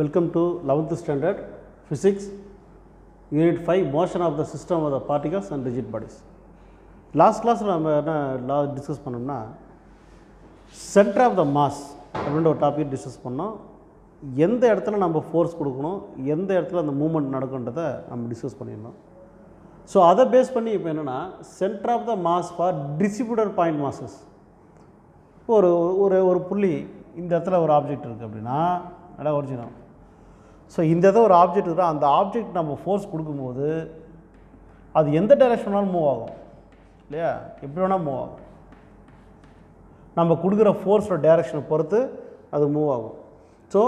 Welcome to 11th standard physics unit 5 motion of the system of the particles and rigid bodies. Last class நம்ம என்ன discuss பண்ணோம்னா centre of the mass அப்படின்ற ஒரு topic discuss பண்ணோம். எந்த இடத்துல நம்ம ஃபோர்ஸ் கொடுக்கணும், எந்த இடத்துல அந்த மூமெண்ட் நடக்குன்றதை நம்ம டிஸ்கஸ் பண்ணியிருந்தோம். ஸோ அதை பேஸ் பண்ணி இப்போ என்னென்னா centre of the mass for distributed point masses. ஒரு ஒரு ஒரு புள்ளி இந்த இடத்துல ஒரு ஆப்ஜெக்ட் இருக்குது அப்படின்னா நல்லா ஒரிஜினல். ஸோ இந்த இடத்துல ஒரு ஆப்ஜெக்ட் இருக்குது, அந்த ஆப்ஜெக்ட் நம்ம ஃபோர்ஸ் கொடுக்கும்போது அது எந்த டைரெக்ஷன் வேணாலும் மூவ் ஆகும் இல்லையா, எப்படி வேணால் மூவ் ஆகும். நம்ம கொடுக்குற ஃபோர்ஸோட டைரெக்ஷனை பொறுத்து அது மூவ் ஆகும். So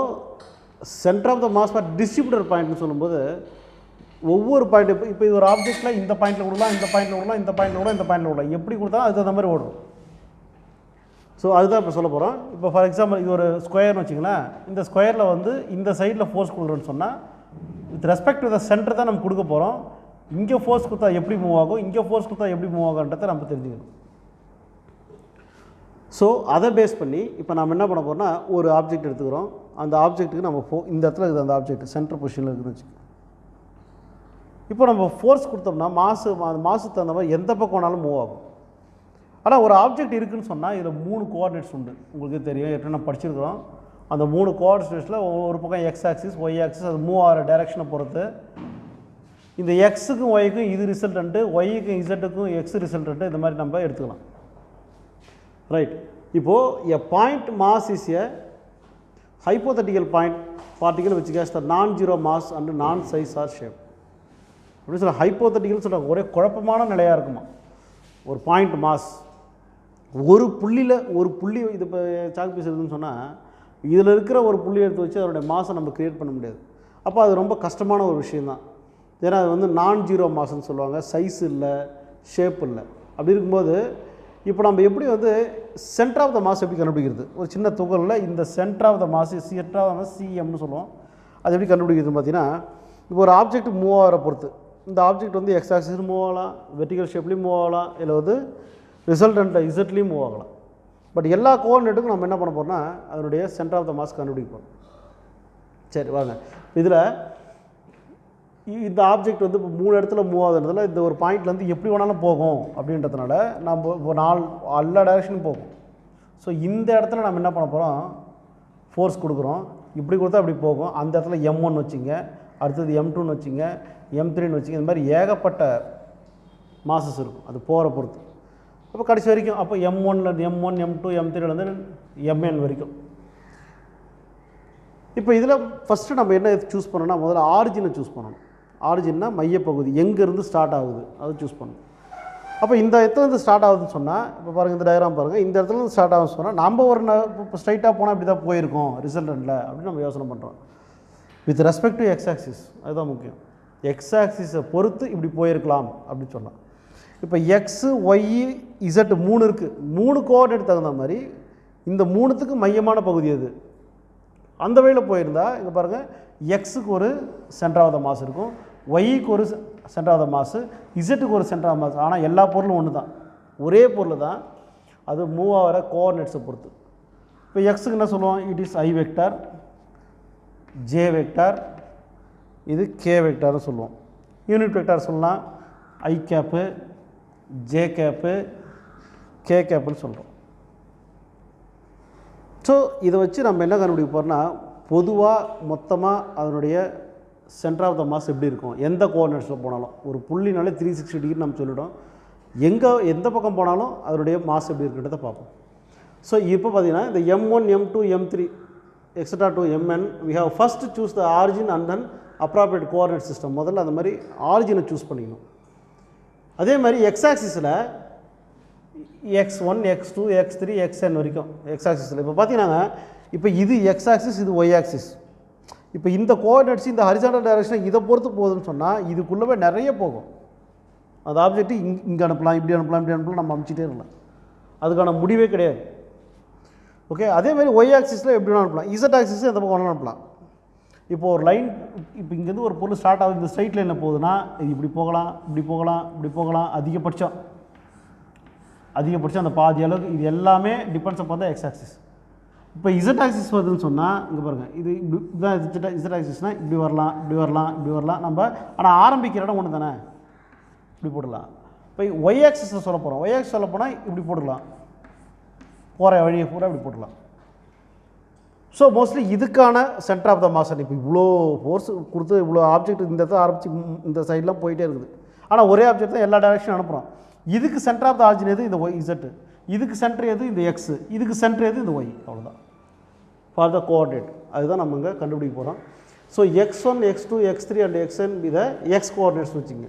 centre of the mass for distributor பாயிண்ட்னு சொல்லும்போது ஒவ்வொரு பாயிண்ட் இப்போ இது ஒரு ஆப்ஜெக்டில் இந்த பாயிண்டில் விடலாம், இந்த பாயிண்டில் விடலாம், இந்த பாயிண்டில் விடலாம், இந்த பாயிண்டில் விடலாம், எப்படி கொடுத்தாலும் அதுக்கு தகுந்த மாதிரி ஓடும். ஸோ அதுதான் இப்போ சொல்ல போகிறோம். இப்போ ஃபார் எக்ஸாம்பிள் இது ஒரு ஸ்கொயர்னு வச்சிங்களேன், இந்த ஸ்கொயரில் வந்து இந்த சைடில் ஃபோர்ஸ் கொடுக்குறோன்னு சொன்னால் with respect to the centre தான் நம்ம கொடுக்க போகிறோம். இங்கே ஃபோர்ஸ் கொடுத்தா எப்படி மூவ் ஆகும், இங்கே ஃபோர்ஸ் கொடுத்தா எப்படி மூவ் ஆகுன்றதை நம்ம தெரிஞ்சுக்கணும். ஸோ அதை பேஸ் பண்ணி இப்போ நம்ம என்ன பண்ண போகிறோம்னா ஒரு ஆப்ஜெக்ட் எடுத்துக்கிறோம், அந்த ஆப்ஜெக்ட்டுக்கு நம்ம இந்த இடத்துல இருக்குது அந்த ஆப்ஜெக்ட் சென்டர் பொசிஷனில் இருக்குதுன்னு வச்சுக்கோங்க. இப்போ நம்ம ஃபோர்ஸ் கொடுத்தோம்னா அந்த மாசுக்கு தகுந்த மாதிரி எந்த பக்கம் வேணாலும் மூவ் ஆகும். ஆனால் ஒரு ஆப்ஜெக்ட் இருக்குதுன்னு சொன்னால் இதில் 3 கோஆர்டினேட்ஸ் உண்டு, உங்களுக்கு தெரியும், ஏற்கனவே நம்ம படிச்சிருக்கிறோம். அந்த 3 கோஆர்டினேட்ஸில் ஒரு பக்கம் எக்ஸ் ஆக்சிஸ், ஒய் ஆக்சிஸ், அது மூவ் ஆகிற டைரெக்ஷனை பொறுத்து இந்த எக்ஸுக்கும் ஒய்க்கும் இது ரிசல்டன்ட்டு, ஒய்க்கும் இசட்டுக்கும் எக்ஸ் ரிசல்டன்ட்டு, இந்த மாதிரி நம்ம எடுத்துக்கலாம். ரைட். இப்போது a point mass is a hypothetical point particle which has the non zero mass and non size or shape. அப்படின்னு சொல்ல ஹைப்போதெட்டிக்கல் சொல்கிறாங்க, ஒரே குழப்பமான நிலையாக இருக்குமா. ஒரு பாயிண்ட் மாஸ் ஒரு புள்ளி இது இப்போ சாக் பீஸ் இருக்குதுன்னு சொன்னால் இதில் இருக்கிற ஒரு புள்ளி எடுத்து வச்சு அதனுடைய மாஸை நம்ம க்ரியேட் பண்ண முடியாது. அப்போ அது ரொம்ப கஷ்டமான ஒரு விஷயந்தான். ஏன்னா அது வந்து நான் ஜீரோ மாஸ்ன்னு சொல்லுவாங்க, சைஸ் இல்லை, ஷேப் இல்லை. அப்படி இருக்கும்போது இப்போ நம்ம எப்படி வந்து சென்டர் ஆஃப் த மாஸ் எப்படி கண்டுபிடிக்கிறது, ஒரு சின்ன துகளில் இந்த centre of the mass centre of the mass சிஎம்னு சொல்லுவோம், அது எப்படி கண்டுபிடிக்கிறது பார்த்தீங்கன்னா இப்போ ஒரு ஆப்ஜெக்ட் மூவ் ஆகிற பொறுத்து இந்த ஆப்ஜெக்ட் வந்து எக்ஸ் ஆக்சிஸ் மூவ் ஆகலாம், வெர்டிகல் ஷேப்லேயும் மூவ் ஆகலாம், இல்லை வந்து ரிசல்டன்ட் இசட்லேயும் மூவ் ஆகலாம். பட் எல்லா கோஆர்டினேட்டுக்கும் நம்ம என்ன பண்ண போகிறோம்னா அதனுடைய சென்டர் ஆஃப் த மாஸ் கண்டுபிடிக்க போகிறோம். சரி வாங்க, இதில் இந்த ஆப்ஜெக்ட் வந்து இப்போ 3 இடத்துல மூவ் ஆகுதுன்றதுல இந்த ஒரு பாயிண்ட்லேருந்து எப்படி வேணாலும் போகும் அப்படின்றதுனால நம்ம இப்போ எல்லா டைரெக்ஷனும் போகும். ஸோ இந்த இடத்துல நம்ம என்ன பண்ண போகிறோம், ஃபோர்ஸ் கொடுக்குறோம், இப்படி கொடுத்தா அப்படி போகும். அந்த இடத்துல M1 வச்சுங்க, அடுத்தது M2ன்னு வச்சுங்க, M3ன்னு வச்சுங்க, இந்த மாதிரி ஏகப்பட்ட மாசஸ் இருக்கும் அது போகிற பொறுத்து. அப்போ கடைசி வரைக்கும் அப்போ M1 M2 M3 Mn வரைக்கும். இப்போ இதில் ஃபஸ்ட்டு நம்ம என்ன சூஸ் பண்ணோம்னா முதல்ல ஆரிஜினை சூஸ் பண்ணணும். ஆரிஜின்னா மையப்பகுதி எங்கேருந்து ஸ்டார்ட் ஆகுது அதை சூஸ் பண்ணணும். அப்போ இந்த இடத்துலேருந்து ஸ்டார்ட் ஆகுதுன்னு சொன்னால் இப்போ பாருங்கள், இந்த டயக்ராம் பாருங்கள், இந்த இடத்துலேருந்து ஸ்டார்ட் ஆகுதுன்னு சொன்னால் நம்ம ஒரு இப்போ ஸ்ட்ரைட்டாக போனால் இப்படி தான் போயிருக்கோம் ரிசல்டன்ட்டில் அப்படின்னு நம்ம யோசனை பண்ணுறோம். With respect to X axis, அதுதான் முக்கியம். எக்ஸ் ஆக்சிஸை பொறுத்து இப்படி போயிருக்கலாம் அப்படின்னு சொன்னால் இப்போ எக்ஸு ஒய் இசட் 3 இருக்குது, 3 கோஆர்டினேட் தகுந்த மாதிரி இந்த 3த்துக்கு மையமான பகுதி அது. அந்த வழியில் போயிருந்தால் இங்கே பாருங்கள், எக்ஸுக்கு ஒரு சென்டர் ஆஃப் த மாஸ் இருக்கும், ஒய்க்கு ஒரு சென்டர் ஆஃப் த மாஸ், இசட்டுக்கு ஒரு சென்டர் ஆஃப் மாஸ். ஆனால் எல்லா பொருளும் ஒன்று தான், ஒரே பொருள் தான், அது மூவ் ஆகிற கோஆர்டினேட்ஸை பொறுத்து. இப்போ எக்ஸுக்கு என்ன சொல்லுவோம், it is I vector, J vector, இது கே வெக்டார்னு சொல்லுவோம். யூனிட் வெக்டார் சொல்லலாம் ஐ கேப்பு, ஜே கேப்பு, கே கேப்புன்னு சொல்கிறோம். ஸோ இதை வச்சு நம்ம என்ன கண்டுபிடிக்க போகிறோம்னா பொதுவாக மொத்தமாக அதனுடைய சென்டர் ஆஃப் த மாஸ் எப்படி இருக்கும், எந்த கோஆர்டினேட்ஸில் போனாலும். ஒரு புள்ளினாலே 360 டிகிரி நம்ம சொல்லிவிட்டோம், எந்த பக்கம் போனாலும் அதனுடைய மாஸ் எப்படி இருக்குன்றதை பார்ப்போம். ஸோ இப்போ பார்த்தீங்கன்னா இந்த M1 M2 M3 etc. to Mn we have first choose the origin and then appropriate coordinate system. முதல்ல அந்த மாதிரி ஆரிஜினை சூஸ் பண்ணிக்கணும். அதே மாதிரி எக்ஸ் ஆக்சிஸில் x1 x2 x3 xn வரைக்கும் எக்ஸ் ஆக்சிஸில் இப்போ பார்த்தீங்கன்னா இப்போ இது எக்ஸ் ஆக்சிஸ், இது ஒய் ஆக்சிஸ். இப்போ இந்த கோஆர்டினேட்ஸ் இந்த ஹரிசாண்டல் டைரக்ஷன் இதை பொறுத்து போகுதுன்னு சொன்னால் இதுக்குள்ளவே நிறைய போகும். அந்த ஆப்ஜெக்ட் இங்கே அனுப்பலாம், இப்படி அனுப்பலாம், இப்படி அனுப்பலாம், நம்ம அனுப்பிச்சிட்டே இருக்கலாம், அதுக்கான முடிவே கிடையாது. ஓகே. அதே மாதிரி ஒய் ஆக்சிஸில் எப்படி வேணாலும் அனுப்பலாம், இசட் ஆக்சிஸில் எந்த பக்கம் வேணாலும் அனுப்பலாம். இப்போது ஒரு லைன் இப்போ இங்கேருந்து ஒரு பொருள் ஸ்டார்ட் ஆகுது, இந்த ஸ்ட்ரைட் லைனில் போகுதுன்னா இது இப்படி போகலாம், இப்படி போகலாம், இப்படி போகலாம், அதிகபட்சம் அந்த பாதி அளவுக்கு. இது எல்லாமே டிபெண்ட்ஸ் அப்பான் த எக்ஸ் ஆக்சிஸ். இப்போ இசட் ஆக்சிஸ் வருதுன்னு சொன்னால் இங்கே பாருங்கள், இது இதுதான் இசட் ஆக்சிஸ்னால் இப்படி வரலாம், இப்படி வரலாம், இப்படி வரலாம். நம்ம ஆனால் ஆரம்பிக்கிற இடம் ஒன்று தானே, இப்படி போடலாம். இப்போ ஒய் ஆக்சிஸில் சொல்ல போகிறோம். ஒய் ஆக்சிஸ் சொல்ல போனால் இப்படி போட்டுக்கலாம், போகிற வழியை பூரா இப்படி போட்டுக்கலாம். ஸோ மோஸ்ட்லி இதுக்கான சென்டர் ஆஃப் த மாஸ். இப்போ இவ்வளோ ஃபோர்ஸ் கொடுத்து இவ்வளோ ஆப்ஜெக்ட் இந்த இடத்துல ஆரம்பித்து இந்த சைட்லாம் போயிட்டே இருக்குது. ஆனால் ஒரே ஆப்ஜெக்ட் தான் எல்லா டைரெக்ஷனும் அனுப்புகிறோம். இதுக்கு சென்டர் ஆஃப் த ஆரிஜின் எது? இந்த ஒய் இசட்டு. இதுக்கு சென்டர் எது? இந்த எக்ஸு. இதுக்கு சென்டர் எது? இந்த ஒய். அவ்வளோதான் ஃபார் த கோஆர்டினேட். அதுதான் நம்ம இங்கே கண்டுபிடிக்க போகிறோம். So x1 x2 x3 and xn இதை எக்ஸ் கோஆர்டினேட்ஸ் வச்சுங்க.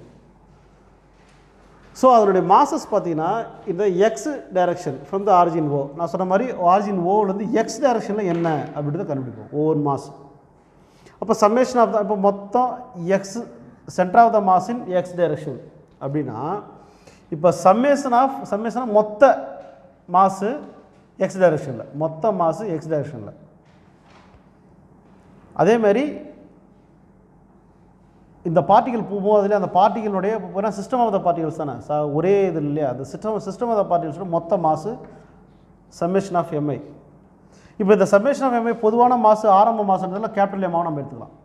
ஸோ அதனுடைய மாசஸ் பார்த்தீங்கன்னா இந்த X direction from the origin ஓ. நான் சொன்ன மாதிரி ஆரிஜின் ஓவிலேருந்து எக்ஸ் டைரக்ஷனில் என்ன அப்படின்றத கண்டுபிடிப்போம் ஒவ்வொரு மாஸ். அப்போ சம்மேஷன் ஆஃப் த, இப்போ மொத்தம் X centre of the mass in X direction அப்படின்னா, இப்போ சம்மேஷனாக மொத்த மாசு எக்ஸ் டைரக்ஷனில், மொத்த மாசு எக்ஸ் டைரக்ஷனில். அதேமாதிரி இந்த பார்ட்டிகல் போகும்போதுல அந்த பார்ட்டிகளுடைய சிஸ்டம் ஆஃப் த பார்ட்டிகல்ஸ் தானே ஒரே இது இல்லையா, அந்த சிஸ்டம் ஆஃப் த பார்ட்டிகல்ஸோட மொத்த மாசு சம்மேஷன் ஆஃப் எம்ஐ. இப்போ இந்த சம்மேஷன் ஆஃப் எம்ஐ பொதுவான மாசு ஆரம்ப மாசுன்றதுல கேபிட்டல் எம்மாவும் நம்ம எடுத்துக்கலாம்.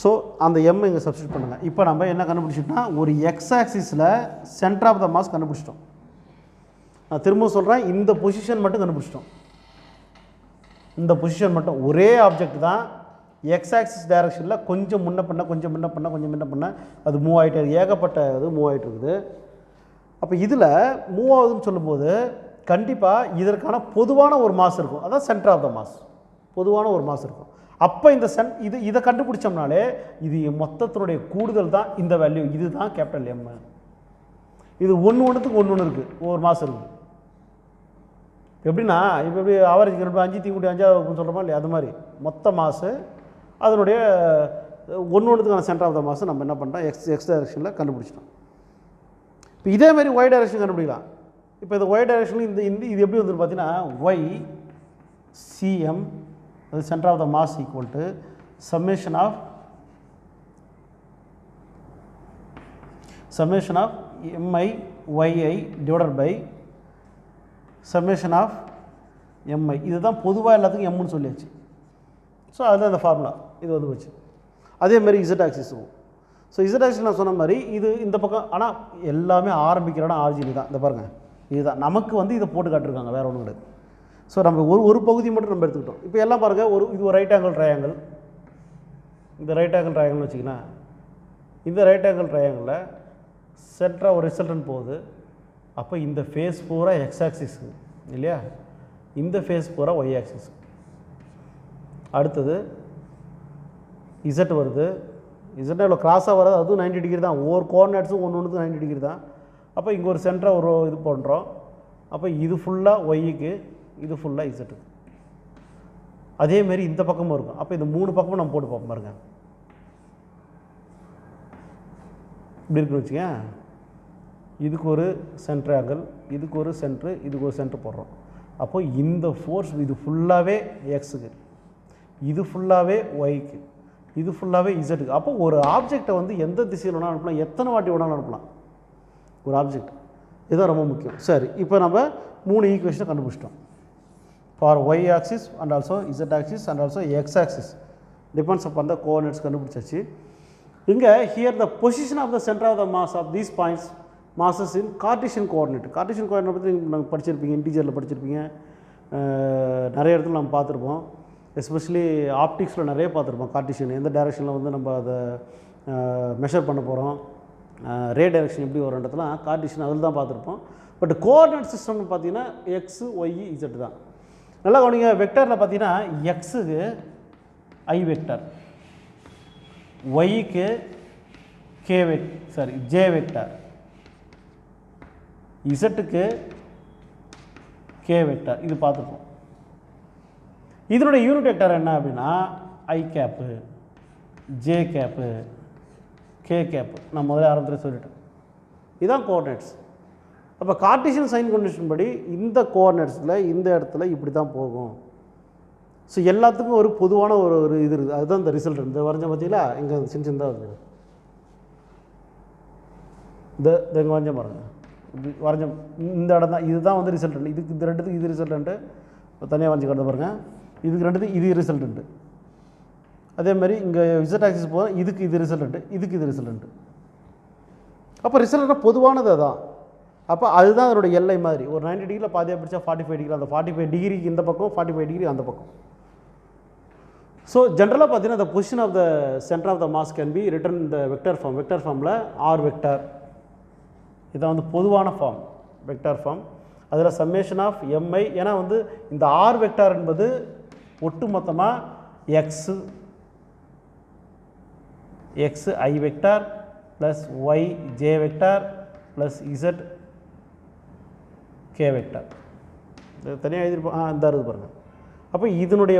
ஸோ அந்த எம் இங்கே சப்ஸ்டியூட் பண்ணுங்கள். இப்போ நம்ம என்ன கண்டுபிடிச்சிட்டோம்னா ஒரு எக்ஸ் ஆக்சிஸில் சென்டர் ஆஃப் த மாஸ் கண்டுபிடிச்சிட்டோம். நான் திரும்ப சொல்கிறேன், இந்த பொசிஷன் மட்டும் கண்டுபிடிச்சிட்டோம். இந்த பொசிஷன் மட்டும் ஒரே ஆப்ஜெக்ட் தான், எக்ஸ் ஆக்சிஸ் டைரக்ஷனில் கொஞ்சம் முன்ன பண்ண அது மூவ் ஆகிட்டே இருக்குது. ஏகப்பட்ட இது மூவ் ஆகிட்டு இருக்குது. அப்போ இதில் மூவ் ஆகுதுன்னு சொல்லும்போது கண்டிப்பாக இதற்கான பொதுவான ஒரு மாஸ் இருக்கும். அதான் சென்டர் ஆஃப் த மாஸ், பொதுவான ஒரு மாஸ் இருக்கும். அப்போ இந்த இதை கண்டுபிடிச்சோம்னாலே இது மொத்தத்தினுடைய கூடுதல் தான் இந்த வேல்யூ. இதுதான் கேபிட்டல் எம். இது ஒன்றுத்துக்கு ஒன்று இருக்குது, ஒவ்வொரு மாஸ் இருக்குது. எப்படின்னா இப்போ எப்படி ஆவரேஜ் 5 தீங்குடி 5 சொல்கிறோமா இல்லையா, அது மாதிரி மொத்த மாசு அதனுடைய ஒன்றுத்துக்கான சென்டர் ஆஃப் த மாஸ் நம்ம என்ன பண்ணுறோம் எக்ஸ் டைரக்ஷனில் கண்டுபிடிச்சிட்டோம். இப்போ இதேமாதிரி ஒய் டைரக்ஷன் கண்டுபிடிக்கலாம். இப்போ இந்த ஒய் டைரக்ஷனில் இது எப்படி வந்துருக்கு பார்த்தீங்கன்னா, ஒய் சிஎம் அது centre of the mass equal to summation of Mi YI divided by summation of MI. இதுதான் பொதுவாக எல்லாத்துக்கும் எம்னு சொல்லியாச்சு. ஸோ அதுதான் இந்த ஃபார்முலா இது வந்து வச்சு. அதேமாதிரி இசட் ஆக்சிஸும். ஸோ இசட் ஆக்சிஸ் நான் சொன்ன மாதிரி இது இந்த பக்கம், ஆனால் எல்லாமே ஆரம்பிக்கிற இடம் ஆரிஜின் தான். இந்த பாருங்கள், இதுதான் நமக்கு வந்து இதை போட்டு காட்டிருக்காங்க, வேறு ஒன்றும் கிடையாது. ஸோ நம்ம ஒரு பகுதி மட்டும் நம்ம எடுத்துக்கிட்டோம். இப்போ எல்லாம் பாருங்கள், இது ஒரு ரைட் ஆங்கிள் ட்ரையாங்கிள். இந்த ரைட் ஆங்கிள் ட்ரையாங்கிள்னு வச்சிங்கன்னா, இந்த ரைட் ஆங்கிள் ட்ரையாங்கிளில் சென்டராக ஒரு ரிசல்டன் போகுது. அப்போ இந்த ஃபேஸ் பூரா எக்ஸ் ஆக்சிஸ் இல்லையா, இந்த ஃபேஸ் பூரா ஒய் ஆக்சிஸ். அடுத்தது இசட் வருது. இசட் இவ்வளோ கிராஸாக வராது, அதுவும் 90 டிகிரி தான். ஒவ்வொரு கோஆர்டினேட்ஸும் ஒன்று 90 டிகிரி தான். அப்போ இங்கே ஒரு சென்டராக ஒரு இது பண்ணுறோம். அப்போ இது ஃபுல்லாக ஒய்க்கு, இது ஃபுல்லாக இசட்டுக்கு. அதேமாரி இந்த பக்கமும் இருக்கும். அப்போ இந்த 3 பக்கமும் நம்ம போட்டு பார்ப்போம் பாருங்க. இப்படி இருக்குன்னு வச்சுக்க, இதுக்கு ஒரு சென்டர் ஆங்கிள், இதுக்கு ஒரு சென்ட்ரு, இதுக்கு ஒரு சென்டர் போடுறோம். அப்போ இந்த ஃபோர்ஸ் இது ஃபுல்லாகவே எக்ஸுக்கு, இது ஃபுல்லாகவே ஒய்க்கு, இது ஃபுல்லாகவே இசட்டுக்கு. அப்போ ஒரு ஆப்ஜெக்டை வந்து எந்த திசையில் வேணாலும் அனுப்பலாம், எத்தனை வாட்டி வேணாலும் அனுப்பலாம் ஒரு ஆப்ஜெக்ட். இதுதான் ரொம்ப முக்கியம். சரி, இப்போ நம்ம 3 ஈக்குவேஷனை கண்டுபிடிச்சிட்டோம். For Y axis and also Z axis and also X axis depends upon the coordinates கண்டுபிடிச்சாச்சு. இங்கே here the position of the centre of the mass of these points masses in Cartesian coordinate. Cartesian coordinate பற்றி நீங்கள் படிச்சிருப்பீங்க, இன்டீஜரில் படிச்சிருப்பீங்க, நிறைய இடத்துல நம்ம பார்த்துருப்போம். எஸ்பெஷலி ஆப்டிக்ஸில் நிறைய பார்த்துருப்போம். கார்ட்டீசியன் எந்த டைரெக்ஷனில் வந்து நம்ம அதை மெஷர் பண்ண போகிறோம், ரே டைரெக்ஷன் எப்படி வரும்ன்றதுலாம் கார்ட்டீசியன் அதில் தான் பார்த்துருப்போம். பட் கோஆர்டினேட் சிஸ்டம்னு பார்த்தீங்கன்னா எக்ஸு ஒய் இசட் தான். நல்லா கவனிங்க, வெக்டரில் பார்த்தீங்கன்னா எக்ஸுக்கு ஐ வெக்டர், ஒய்க்கு ஜே வெக்டர், இசட்டுக்கு கே வெக்டர். இது பார்த்துப்போம். இதனுடைய யூனிட் வெக்டர் என்ன அப்படின்னா I cap, J cap, K cap. நான் முதல்ல ஆரம்பத்தில் சொல்லிட்டேன். இதுதான் கோஆர்டினேட்ஸ். அப்போ கார்ட்டீசியன் சைன் கண்டிஷன் படி இந்த கோஆர்டினேட்ஸில் இந்த இடத்துல இப்படி தான் போகும். ஸோ எல்லாத்துக்கும் ஒரு பொதுவான ஒரு இது இருக்குது. அதுதான் இந்த ரிசல்ட். இந்த வரைஞ்ச பார்த்தீங்களா, இங்கே சின்ன சின்னதாக வருது. இந்த இங்கே வரைஞ்ச பாருங்க, இப்படி வரைஞ்ச இந்த இடம் தான், இதுதான் வந்து ரிசல்டன்ட். இதுக்கு இந்த ரெண்டுத்துக்கு இது ரிசல்டன்ட்டு தனியாக வரைஞ்சி காட்ட பாருங்கள். இதுக்கு ரெண்டுத்துக்கு இது ரிசல்டன்ட்டு. அதேமாதிரி இங்கே விசிட் ஆக்சிஸ் போகிறோம், இதுக்கு இது ரிசல்டன்ட்டு, இதுக்கு இது ரிசல்டன்ட்டு. அப்போ ரிசல்ட்னா பொதுவானது அதான். அப்போ அதுதான் அதனுடைய எல்லை மாதிரி. ஒரு 90 டிகிரியில் பாதியாக பிடிச்சா 45 டிகிரி, அந்த 45 டிகிரிக்கு இந்த பக்கம், 45 டிகிரி அந்த பக்கம். ஸோ ஜென்ரலாக பார்த்தீங்கன்னா the position of the center of the mass can be written in the vector form. Vector ஃபார்மில் ஆர் வெக்டர், இதான் வந்து பொதுவான ஃபார்ம், வெக்டர் ஃபார்ம். அதில் சம்மேஷன் ஆஃப் எம்ஐ, ஏன்னா வந்து இந்த ஆர் வெக்டார் என்பது ஒட்டு மொத்தமாக X I vector plus Y J vector plus Z K vector. இது தனியாக எழுதிருப்போம், இந்த இருக்குது பாருங்கள். அப்போ இதனுடைய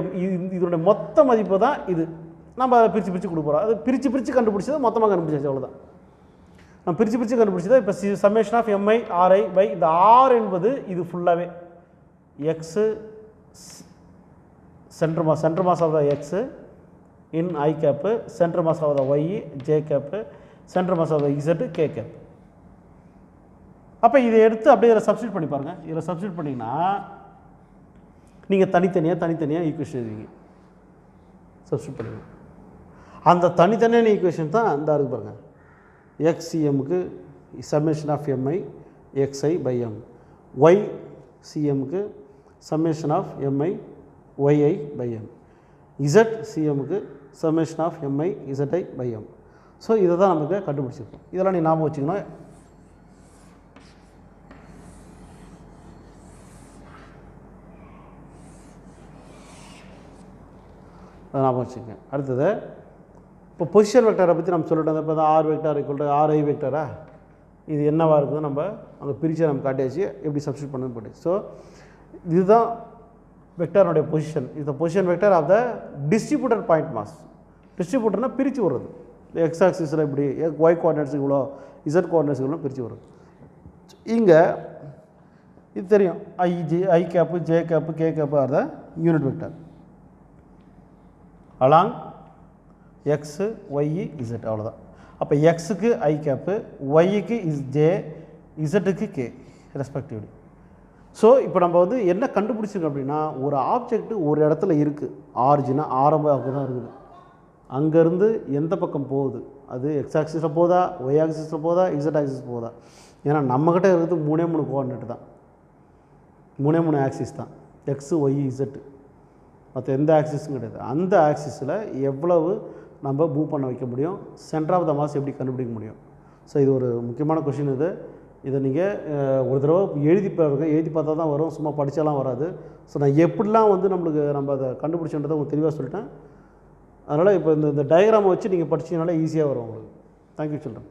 மொத்த மதிப்பு தான் இது. நம்ம அதை பிரித்து கொடுக்க போகிறோம். அது பிரித்து கண்டுபிடிச்சது மொத்தமாக கண்டுபிடிச்சாச்சு, அவ்வளோதான். நம்ம பிரித்து கண்டுபிடிச்சது. இப்போ summation of MI RI by இந்த ஆர் என்பது இது ஃபுல்லாகவே X centre mass of the X in I cap, centre mass of the Y J cap, centre mass of the Z K cap. அப்போ இதை எடுத்து அப்படியே இதில் சப்ஸ்டியூட் பண்ணி பாருங்கள். இதில் சப்ஸ்டியூட் பண்ணிங்கன்னா நீங்கள் தனித்தனியாக ஈக்குவேஷன் எழுதுவீங்க, சப்ஸ்டியூட் பண்ணுவீங்க. அந்த தனித்தனியான ஈக்குவேஷன் தான் அந்த இருக்குது பாருங்கள். எக்ஸ்சிஎம்முக்கு summation of M I X I by M, Y சிஎம்முக்கு summation of Mi Y I by M, Z சிஎம்முக்கு summation of M I Z I by M. So இதை தான் நமக்கு கண்டுபிடிச்சிருக்கோம். இதெல்லாம் நீ ஞாபகம் வச்சுக்கணும். அதை ஞாபகம் வச்சுக்கோங்க. அடுத்தது இப்போ பொசிஷன் வெக்டரை பற்றி நம்ம சொல்லிட்டோம். இப்போ தான் R vector equal to R I வெக்டரா, இது என்னவாக இருக்குதோ நம்ம அங்கே பிரித்து நம்ம காட்டியாச்சு, எப்படி சப்ஸ்டியூட் பண்ணு போட்டு. ஸோ இதுதான் வெக்டருடைய பொசிஷன். இது position vector of the distributed point mass. டிஸ்ட்ரிபியூட்டர்னால் பிரித்து விடுறது. எக்ஸ் ஆக்சிஸில் இப்படி ஒய் கோஆர்டினேட்ஸ் இவ்வளோ, இசட் கோஆர்டினேட்ஸ் இவ்வளோ பிரித்து விடுறது. இங்கே இது தெரியும், I cap J cap K cap are the unit vector along X Y Z, அவ்வளோதான். அப்போ எக்ஸுக்கு ஐ கேப்பு, ஒய்க்கு ஜே, இசட்டுக்கு கே ரெஸ்பெக்டிவ்லி. ஸோ இப்போ நம்ம வந்து என்ன கண்டுபிடிச்சிருக்கோம் அப்படின்னா, ஒரு ஆப்ஜெக்ட் ஒரு இடத்துல இருக்குது, ஆரிஜினாக ஆரம்பமாக தான் இருக்குது. அங்கேருந்து எந்த பக்கம் போகுது, அது எக்ஸ் ஆக்சிஸில் போதா, ஒய் ஆக்சிஸில் போதா, இசட் ஆக்சிஸ் போதா. ஏன்னா நம்மக்கிட்ட இருக்கிறது 3 கோஆர்டினேட் தான், 3 ஆக்சிஸ் தான், எக்ஸு ஒய் இசட்டு. மற்ற எந்த ஆக்சிஸும் கிடையாது. அந்த ஆக்சிஸில் எவ்வளவு நம்ம மூவ் பண்ண வைக்க முடியும், சென்டர் ஆஃப் த மாஸ் எப்படி கண்டுபிடிக்க முடியும். ஸோ இது ஒரு முக்கியமான கொஷின். இதை நீங்கள் ஒரு தடவை எழுதி பார்த்தா தான் வரும், சும்மா படித்தாலாம் வராது. ஸோ நான் எப்படிலாம் வந்து நம்ம அதை கண்டுபிடிச்சன்றதை உங்களுக்கு தெளிவாக சொல்லிட்டேன். அதனால் இப்போ இந்த டயக்ராமை வச்சு நீங்கள் படிச்சிங்கனாலே ஈஸியாக வரும் உங்களுக்கு. Thank you children.